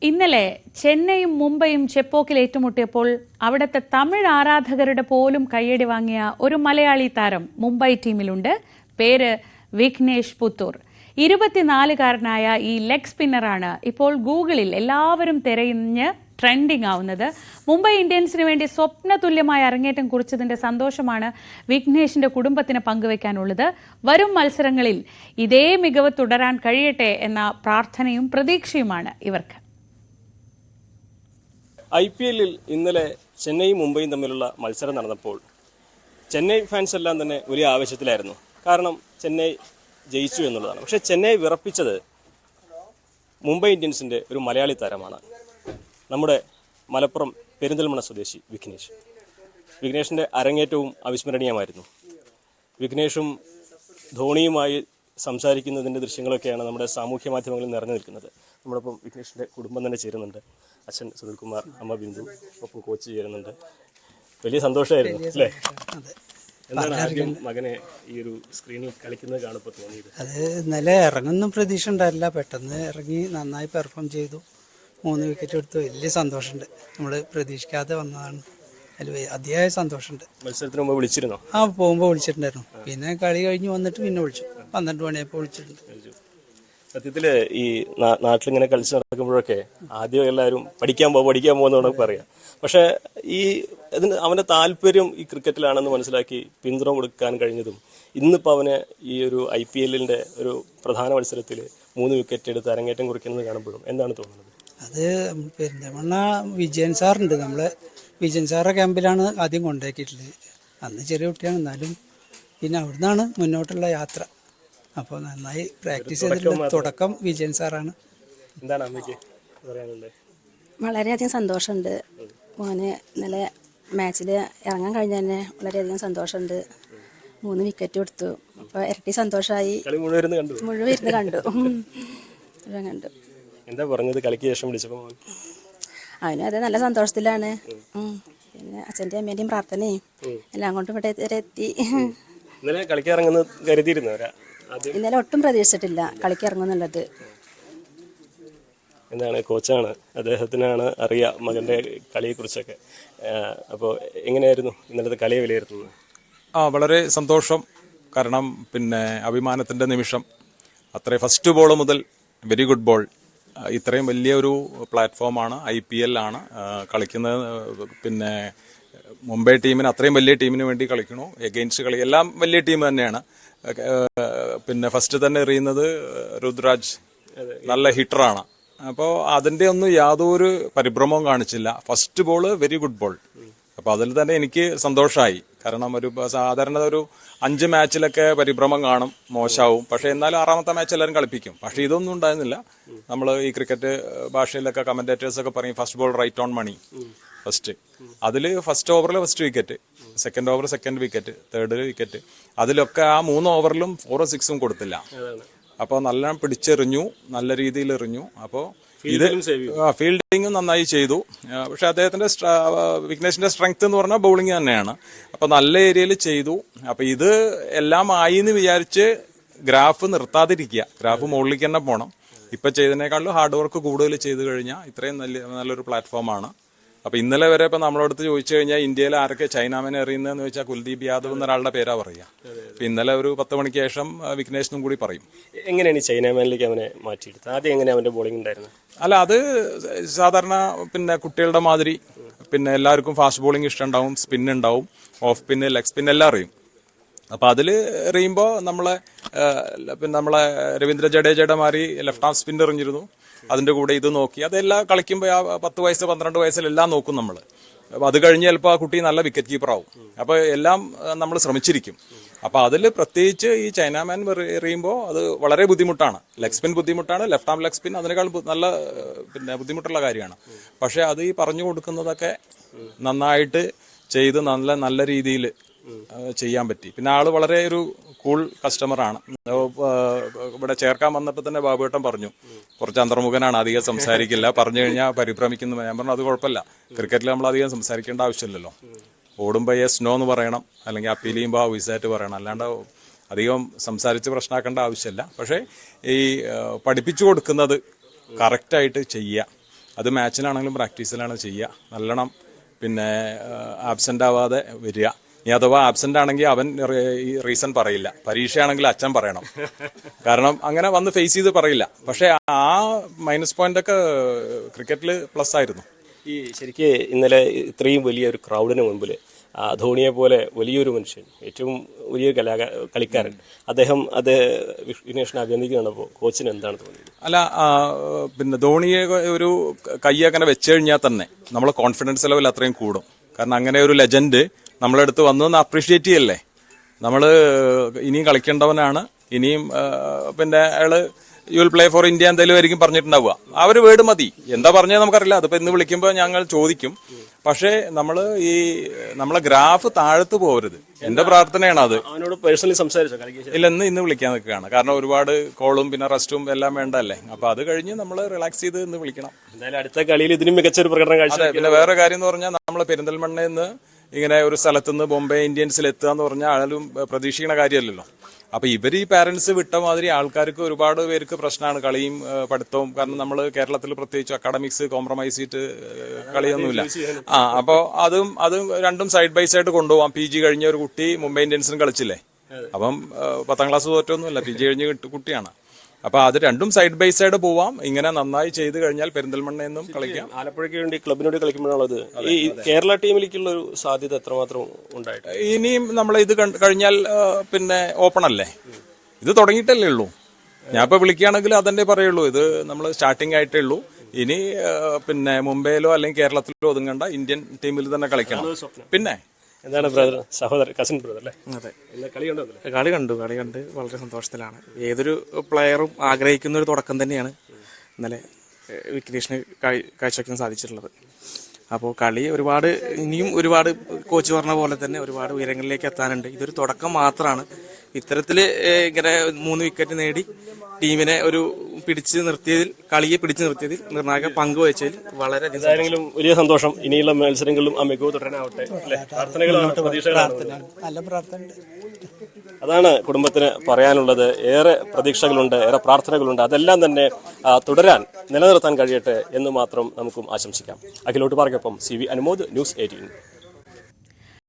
ഇന്നലെ ചെന്നൈയും മുംബൈയും ചെപ്പോക്കിൽ ഏറ്റുമുട്ടിയപ്പോൾ അവിടുത്തെ തമിഴ് ആരാധകരുടെ പോലും കയ്യടി വാങ്ങിയ ഒരു മലയാളി താരം മുംബൈ ടീമിലുണ്ട്. പേര് വിഘ്നേഷ് പുത്തൂർ. 24-കാരനായ ഈ ലെഗ് സ്പിന്നറാണ് ഇപ്പോൾ ഗൂഗിളിൽ എല്ലാവരും തിരഞ്ഞ് ട്രെൻഡിംഗ് ആവുന്നത്. മുംബൈ ഇന്ത്യൻസിന് വേണ്ടി സ്വപ്നതുല്യമായ അരങ്ങേറ്റം കുറിച്ചതിന്റെ സന്തോഷമാണ് വിഘ്നേഷിന്റെ കുടുംബത്തിന് പങ്കുവയ്ക്കാനുള്ളത്. വരും മത്സരങ്ങളിൽ ഇതേ മികവ് തുടരാൻ കഴിയട്ടെ എന്ന പ്രാർത്ഥനയും പ്രതീക്ഷയുമാണ് ഇവർക്ക്. IPL ഇന്നലെ ചെന്നൈയും മുംബൈയും തമ്മിലുള്ള മത്സരം നടന്നപ്പോൾ ചെന്നൈ ഫാൻസ് എല്ലാം തന്നെ വലിയ ആവേശത്തിലായിരുന്നു. കാരണം ചെന്നൈ ജയിച്ചു എന്നുള്ളതാണ്. പക്ഷേ ചെന്നൈ വിറപ്പിച്ചത് മുംബൈ ഇന്ത്യൻസിൻ്റെ ഒരു മലയാളി താരമാണ്, നമ്മുടെ മലപ്പുറം പെരിന്തൽമണ്ണ സ്വദേശി വിഘ്നേഷ്. വിഘ്നേഷിൻ്റെ അരങ്ങേറ്റവും അവിസ്മരണീയമായിരുന്നു. വിഘ്നേഷും ധോണിയുമായി സംസാരിക്കുന്നതിൻ്റെ ദൃശ്യങ്ങളൊക്കെയാണ് നമ്മുടെ സാമൂഹ്യ മാധ്യമങ്ങളിൽ നിറഞ്ഞു നിൽക്കുന്നത്. നമ്മളിപ്പം വിഘ്നേഷിൻ്റെ കുടുംബം തന്നെ ചേരുന്നുണ്ട്. അച്ഛൻ സുനിൽകുമാർ, അമ്മ ബിന്ദു, ഒപ്പം കോച്ച് ചേരുന്നുണ്ട്. വലിയ സന്തോഷമായിരുന്നു അല്ലേ? എന്താണ് ആദ്യം മകനെ ഈ ഒരു സ്ക്രീനിൽ കളിക്കുന്നത് കാണുമ്പോൾ തോന്നിയത്? അത് ഇന്നലെ ഇറങ്ങുന്നും പ്രതീക്ഷ ഉണ്ടായില്ല. പെട്ടെന്ന് ഇറങ്ങി നന്നായി പെർഫോം ചെയ്തു. 3 വിക്കറ്റ് എടുത്തു. വലിയ സന്തോഷമുണ്ട്. നമ്മൾ പ്രതീക്ഷിക്കാതെ വന്നതാണ്. അതിൽ അതിയായ സന്തോഷമുണ്ട്. മത്സരത്തിന് മുമ്പ് വിളിച്ചിരുന്നോ? പോകുമ്പോൾ വിളിച്ചിട്ടുണ്ടായിരുന്നു. പിന്നെ കളി കഴിഞ്ഞ് വന്നിട്ട് പിന്നെ വിളിച്ചു. 12 മണിയായപ്പോൾ വിളിച്ചിട്ടുണ്ട്. സത്യത്തില് ഈ നാട്ടിലിങ്ങനെ കളിച്ച് നടക്കുമ്പോഴൊക്കെ ആദ്യം എല്ലാവരും പഠിക്കാൻ പോകുന്നതാണ് പറയാം. പക്ഷെ ഈ അവന്റെ താല്പര്യം ഈ ക്രിക്കറ്റിലാണെന്ന് മനസ്സിലാക്കി പിന്തുണ കൊടുക്കാൻ കഴിഞ്ഞതും ഇന്നിപ്പോൾ അവന് ഈ ഒരു IPL ഒരു പ്രധാന മത്സരത്തിൽ 3 വിക്കറ്റ് എടുത്ത് അരങ്ങേറ്റം കുറിക്കുന്നത് കാണുമ്പോഴും എന്താണ് തോന്നുന്നത്? അത് പെരിന്തൽമണ്ണ വിജയൻ സാറുണ്ട്. നമ്മളെ വിജയൻ സാറുടെ ക്യാമ്പിലാണ് ആദ്യം കൊണ്ടാക്കിയിട്ടുള്ളത്. അന്ന് ചെറിയ കുട്ടിയാണ്, എന്നാലും പിന്നെ അവിടുന്നാണ് മുന്നോട്ടുള്ള യാത്ര. അപ്പോൾ നന്നായി പ്രാക്ടീസ് ചെയ്തിട്ടുള്ള തുടക്കം വിജയൻ സാറാണ്. എന്താണ് അമ്മയ്ക്ക് പറയാനുള്ളത്? വളരെയധികം സന്തോഷമുണ്ട്. മോന് ഇന്നലെ മാച്ചിൽ ഇറങ്ങാൻ കഴിഞ്ഞ തന്നെ വളരെയധികം സന്തോഷമുണ്ട്. 3 വിക്കറ്റ് കൊടുത്തു. അപ്പോൾ ഇരട്ടി സന്തോഷമായി. മുഴുവൻ ഇരുന്ന് കണ്ടു. എന്താ പറഞ്ഞത് കളിക്ക് ശേഷം വിളിച്ചപ്പോൾ? അവനും അതെ, നല്ല സന്തോഷത്തിലാണ്. പിന്നെ അച്ഛൻ്റെ അമ്മേൻ്റെയും പ്രാർത്ഥനയും എല്ലാം കൊണ്ടും ഇവിടെ വരെ എത്തി. ഇന്നലെ കളിക്കിറങ്ങുന്ന കരുതിയിരുന്നു? ഇന്നലെ ഒട്ടും പ്രതീക്ഷിച്ചിട്ടില്ല കളിക്കിറങ്ങുന്നുള്ളത്. എന്താണ്, കോച്ചാണ്, അദ്ദേഹത്തിനാണ് അറിയാം മകൻ്റെ കളിയെക്കുറിച്ചൊക്കെ. അപ്പോൾ എങ്ങനെയായിരുന്നു ഇന്നലത്തെ കളിയെ വിലയിരുത്തുന്നത്? വളരെ സന്തോഷം. കാരണം പിന്നെ അഭിമാനത്തിൻ്റെ നിമിഷം. അത്രയും ഫസ്റ്റ് ബോൾ മുതൽ വെരി ഗുഡ് ബോൾ. ഇത്രയും വലിയൊരു പ്ലാറ്റ്ഫോമാണ്, IPL ആണ് കളിക്കുന്നത്. പിന്നെ മുംബൈ ടീമിന്, അത്രയും വലിയ ടീമിന് വേണ്ടി കളിക്കണു. എഗെയിൻസ്റ്റ് കളി എല്ലാം വലിയ ടീം തന്നെയാണ്. പിന്നെ ഫസ്റ്റ് തന്നെ എറിയുന്നത് രുദ്രാജ്, നല്ല ഹിറ്ററാണ്. അപ്പോൾ അതിൻ്റെ ഒന്നും യാതൊരു പരിഭ്രമവും കാണിച്ചില്ല. First ball very good ball. അപ്പോൾ അതിൽ തന്നെ എനിക്ക് സന്തോഷമായി. കാരണം ഒരു സാധാരണ ഒരു 5 മാച്ചിലൊക്കെ പരിഭ്രമം കാണും, മോശമാവും. പക്ഷേ എന്നാലും 6ാമത്തെ മാച്ച് എല്ലാവരും കളിപ്പിക്കും. പക്ഷേ ഇതൊന്നും ഉണ്ടായിരുന്നില്ല. നമ്മൾ ഈ ക്രിക്കറ്റ് ഭാഷയിലൊക്കെ കമന്റേറ്റേഴ്സൊക്കെ പറയും first ball right on money. First അതിൽ ഫസ്റ്റ് ഓവറിൽ first wicket, second over second wicket, third wicket. അതിലൊക്കെ ആ 3 ഓവറിലും 4 6 കൊടുത്തില്ല. അപ്പോൾ നല്ല പിടിച്ചെറിഞ്ഞു, നല്ല രീതിയിൽ എറിഞ്ഞു. അപ്പോൾ ഇത് ഫീൽഡിങ്ങും നന്നായി ചെയ്തു. പക്ഷെ അദ്ദേഹത്തിന്റെ വിഘ്നേഷിന്റെ സ്ട്രെങ്ത് എന്ന് പറഞ്ഞാൽ ബൗളിംഗ് തന്നെയാണ്. അപ്പൊ നല്ല ഏരിയയിൽ ചെയ്തു. അപ്പൊ ഇത് എല്ലാം ആയി എന്ന് വിചാരിച്ച് ഗ്രാഫ് നിർത്താതിരിക്കുക. ഗ്രാഫ് മുകളിലേക്ക് തന്നെ പോകണം. ഇപ്പൊ ചെയ്തതിനേക്കാളും ഹാർഡ് വർക്ക് കൂടുതൽ ചെയ്തു കഴിഞ്ഞാൽ ഇത്രയും നല്ലൊരു പ്ലാറ്റ്ഫോമാണ്. അപ്പൊ ഇന്നലെ വരെ ഇപ്പൊ നമ്മളടുത്ത് ചോദിച്ചു കഴിഞ്ഞാൽ ഇന്ത്യയിൽ ആരൊക്കെ ചൈനാമനെ എറിയുന്നതെന്ന് വെച്ചാൽ കുൽദീപ് യാദവ് എന്നൊരാളുടെ പേരാ പറയുക. അപ്പൊ ഇന്നലെ ഒരു 10 മണിക്ക് ശേഷം വിഘ്നേഷിനും കൂടി പറയും. എങ്ങനെയാണ് ഈ ചൈനാമാനിലേക്ക് അവനെ മാറ്റിയെടുത്തത്? ആദ്യം എങ്ങനെയാണ് അവന്റെ ബോളിംഗ് ഉണ്ടായിരുന്നത്? അല്ല, അത് സാധാരണ പിന്നെ കുട്ടികളുടെ മാതിരി പിന്നെ എല്ലാവർക്കും ഫാസ്റ്റ് ബോളിംഗ് ഇഷ്ടമുണ്ടാവും, സ്പിൻ ഉണ്ടാവും, ഓഫ് സ്പിൻ, ലെഗ് സ്പിൻ എല്ലാം അറിയും. അപ്പൊ അതിൽ എറിയുമ്പോൾ നമ്മളെ രവീന്ദ്ര ജഡേജയുടെ മാതിരി ലെഫ്റ്റ് ഹാഫ് സ്പിൻ എറിഞ്ഞിരുന്നു. അതിന്റെ കൂടെ ഇത് നോക്കി അതെല്ലാം കളിക്കുമ്പോൾ ആ 10 വയസ്സ് 12 വയസ്സിലെല്ലാം നോക്കും നമ്മൾ. അപ്പൊ അത് കഴിഞ്ഞ് ചിലപ്പോൾ ആ കുട്ടി നല്ല വിക്കറ്റ് കീപ്പർ ആവും. അപ്പൊ എല്ലാം നമ്മൾ ശ്രമിച്ചിരിക്കും. അപ്പൊ അതിൽ പ്രത്യേകിച്ച് ഈ ചൈനാമാൻ എറിയുമ്പോൾ അത് വളരെ ബുദ്ധിമുട്ടാണ്. ലെഗ് സ്പിൻ ബുദ്ധിമുട്ടാണ്, ലെഫ്റ്റ് ആം ലെഗ് സ്പിൻ അതിനേക്കാൾ നല്ല പിന്നെ ബുദ്ധിമുട്ടുള്ള കാര്യമാണ്. പക്ഷെ അത് ഈ പറഞ്ഞു കൊടുക്കുന്നതൊക്കെ നന്നായിട്ട് ചെയ്ത് നല്ല രീതിയിൽ ചെയ്യാൻ പറ്റി. പിന്നെ ആള് വളരെ ഒരു കൂൾ കസ്റ്റമറാണ്. ഇവിടെ ചേർക്കാൻ വന്നപ്പോൾ തന്നെ ബാബുവേട്ടൻ പറഞ്ഞു കുറച്ച് അന്തർമുഖനാണ്, അധികം സംസാരിക്കില്ല, പറഞ്ഞു കഴിഞ്ഞാൽ പരിഭ്രമിക്കുന്നു. ഞാൻ പറഞ്ഞു അത് കുഴപ്പമില്ല, ക്രിക്കറ്റിൽ നമ്മൾ അധികം സംസാരിക്കേണ്ട ആവശ്യമില്ലല്ലോ. ഓടുമ്പോൾ സ്നോ എന്ന് പറയണം, അല്ലെങ്കിൽ അപ്പീൽ ചെയ്യുമ്പോൾ വിസാറ്റ് പറയണം. അല്ലാണ്ട് അധികം സംസാരിച്ച് പ്രശ്നമാക്കേണ്ട ആവശ്യമില്ല. പക്ഷേ ഈ പഠിപ്പിച്ചു കൊടുക്കുന്നത് കറക്റ്റായിട്ട് ചെയ്യുക. അത് മാച്ചിലാണെങ്കിലും പ്രാക്ടീസിലാണ് ചെയ്യുക. നല്ലോണം പിന്നെ ആബ്സെൻ്റ് ആവാതെ വരിക. ഇനി അഥവാ ആബ്സെൻ്റ് ആണെങ്കിൽ അവൻ റീസൺ പറയില്ല. പരീക്ഷയാണെങ്കിൽ അച്ഛൻ പറയണം. കാരണം അങ്ങനെ വന്ന് ഫേസ് ചെയ്ത് പറയില്ല. പക്ഷേ ആ മൈനസ് പോയിൻ്റൊക്കെ ക്രിക്കറ്റിൽ പ്ലസ് ആയിരുന്നു. ഈ ശരിക്ക് ഇന്നലെ ഇത്രയും വലിയൊരു ക്രൗഡിന് മുമ്പിൽ ധോണിയെ പോലെ വലിയൊരു മനുഷ്യൻ, ഏറ്റവും വലിയൊരു കളിക്കാരൻ, അത് വിഘ്നേഷിനെ അഭിനന്ദിക്കുന്നുണ്ടപ്പോൾ കോച്ചിന് എന്താണ് തോന്നിയത്? അല്ല, പിന്നെ ധോണിയെ ഒരു കൈ അങ്ങനെ വെച്ച് കഴിഞ്ഞാൽ തന്നെ നമ്മളെ കോൺഫിഡൻസ് ലെവൽ അത്രയും കൂടും. കാരണം അങ്ങനെ ഒരു ലെജൻഡ് നമ്മളെ അടുത്ത് വന്നു എന്ന് അപ്രീഷിയേറ്റ് ചെയ്യല്ലേ. നമ്മൾ ഇനിയും കളിക്കേണ്ടവനാണ്, ഇനിയും പിന്നെ അയാള് you will play for India എന്തായാലും ആയിരിക്കും പറഞ്ഞിട്ടുണ്ടാവുക. ആ ഒരു വേർഡ് മതി. എന്താ പറഞ്ഞത് നമുക്കറിയില്ല. അതിപ്പോൾ ഇന്ന് വിളിക്കുമ്പോൾ ഞങ്ങൾ ചോദിക്കും. പക്ഷേ നമ്മളെ ഗ്രാഫ് താഴത്ത് പോകരുത്. എന്റെ പ്രാർത്ഥനയാണ് അത്. അവനോട് പേഴ്സണലി സംസാരിച്ചോ? ഇല്ല, ഇന്ന് വിളിക്കാൻ നിൽക്കുകയാണ്. കാരണം ഒരുപാട് കോളും പിന്നെ റെസ്റ്റും എല്ലാം വേണ്ടല്ലേ. അപ്പൊ അത് കഴിഞ്ഞ് നമ്മൾ റിലാക്സ് ചെയ്ത് ഇന്ന് വിളിക്കണം. എന്തായാലും അടുത്ത കളിയിൽ ഇതിനും മികച്ചൊരു പ്രകടനം കാഴ്ച. പിന്നെ വേറെ കാര്യം എന്ന് പറഞ്ഞാൽ നമ്മളെ പെരിന്തൽമണ്ണയിൽ നിന്ന് ഇങ്ങനെ ഒരു സ്ഥലത്തുനിന്ന് ബോംബെ ഇന്ത്യൻസിൽ എത്തുക എന്ന് പറഞ്ഞാൽ ആളും പ്രതീക്ഷിക്കുന്ന കാര്യമല്ലല്ലോ. അപ്പൊ ഇവർ ഈ പാരന്റ്സ് വിട്ട മാതിരി ആൾക്കാർക്ക് ഒരുപാട് പേർക്ക് പ്രശ്നമാണ് കളിയും പഠിത്തവും. കാരണം നമ്മൾ കേരളത്തിൽ പ്രത്യേകിച്ച് അക്കാഡമിക്സ് കോംപ്രമൈസ് ചെയ്തിട്ട് കളിയൊന്നുമില്ല. അപ്പോൾ അതും രണ്ടും സൈഡ് ബൈ സൈഡ് കൊണ്ടുപോകാം. PG കഴിഞ്ഞ ഒരു കുട്ടി മുംബൈ ഇന്ത്യൻസിനും കളിച്ചില്ലേ. അപ്പം 10ാം ക്ലാസ് തോറ്റൊന്നുമില്ല, PG കഴിഞ്ഞ കുട്ടിയാണ്. അപ്പൊ അത് രണ്ടും സൈഡ് ബൈ സൈഡ് പോവാം. ഇങ്ങനെ നന്നായി ചെയ്ത് കഴിഞ്ഞാൽ പെരിന്തൽമണ്ണ എന്നും കളിക്കാം. ആലപ്പുഴയ്ക്ക് വേണ്ടി ക്ലബിനോട് കളിക്കുമ്പോഴാണത് ഈ കേരള ടീമിലേക്കുള്ള ഒരു സാധ്യത എത്രമാത്രം ഉണ്ടായിട്ട്? ഇനിയും നമ്മൾ ഇത് കഴിഞ്ഞാൽ പിന്നെ ഓപ്പൺ അല്ലേ, ഇത് തുടങ്ങിയിട്ടല്ലേ ഉള്ളൂ. ഞാൻ ഇപ്പൊ വിളിക്കുകയാണെങ്കിൽ അതെന്നെ പറയുള്ളൂ. ഇത് നമ്മൾ സ്റ്റാർട്ടിംഗ് ആയിട്ടേ ഉള്ളൂ. ഇനി പിന്നെ മുംബൈയിലോ അല്ലെങ്കിൽ കേരളത്തിലോ ഒതുങ്ങണ്ട, ഇന്ത്യൻ ടീമിൽ തന്നെ കളിക്കണം. പിന്നെ എന്താണ് ബ്രദർ, സഹോദരൻ, കസിൻ ബ്രദർ അല്ലേ? അതെ, കളി കണ്ടു വളരെ സന്തോഷത്തിലാണ്. ഏതൊരു പ്ലെയറും ആഗ്രഹിക്കുന്ന ഒരു തുടക്കം തന്നെയാണ് ഇന്നലെ വിഘ്നേഷിന് കാഴ്ചവെക്കാൻ സാധിച്ചിട്ടുള്ളത്. അപ്പോൾ കളി ഇനിയും ഒരുപാട് കോച്ച് പറഞ്ഞ പോലെ തന്നെ ഒരുപാട് ഉയരങ്ങളിലേക്ക് എത്താനുണ്ട്. ഇതൊരു തുടക്കം മാത്രമാണ്. ഇത്തരത്തിൽ ഇങ്ങനെ 3 വിക്കറ്റ് നേടി ടീമിനെ കളിയെ പിടിച്ചു നിർത്തിയതിൽ നിർണായക പങ്ക് വഹിച്ചതിൽ വളരെ വലിയ സന്തോഷം. ഇനിയുള്ള മത്സരങ്ങളിലും ആ മികവ് തുടരാനാവട്ടെ. നല്ല പ്രാർത്ഥന. അതാണ് കുടുംബത്തിന് പറയാനുള്ളത്. ഏറെ പ്രതീക്ഷകളുണ്ട്, ഏറെ പ്രാർത്ഥനകളുണ്ട്. അതെല്ലാം തന്നെ തുടരാൻ, നിലനിർത്താൻ കഴിയട്ടെ എന്ന് മാത്രം നമുക്കും ആശംസിക്കാം. അഖിലോട്ട് പാർക്കൊപ്പം CV അനുമോദ്, ന്യൂസ് 18.